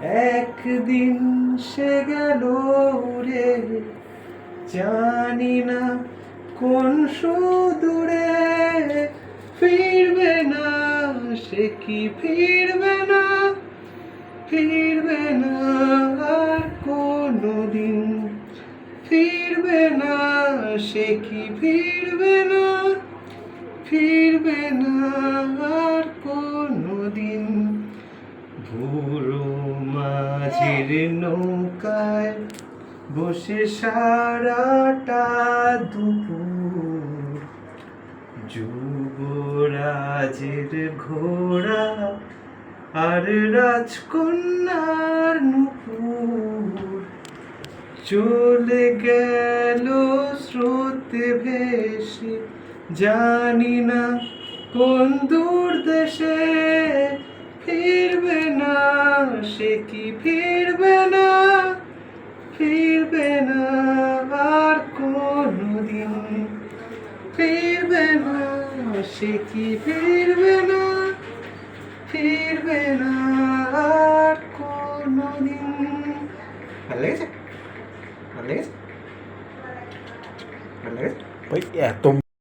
একদিন সে গেল রে, জানি না কোন সুদূরে, ফিরবে না সে কি ফিরবে না, ফিরবে না আর কোনদিন, ফিরবে না সে কি ফিরবে না, ফিরবে না আর কোনদিন। ভোর মাঝির নৌকায় বসে সারাটা দুপুর, যুবরাজের ঘোড়া আর রাজকন্যার নূপুর, চলে গেল স্রোতে ভেসে, জানি না কোন দূর দেশে, ফিরবে না সে কি ফিরবে না, ফিরবে না আর কোনদিন, ফিরবে না সে কি ফিরবে না, ফিরবে না আর কোনদিন। ভালো লেগেছে, ভালো লেগেছে, ভালো লেগেছে ভাই এত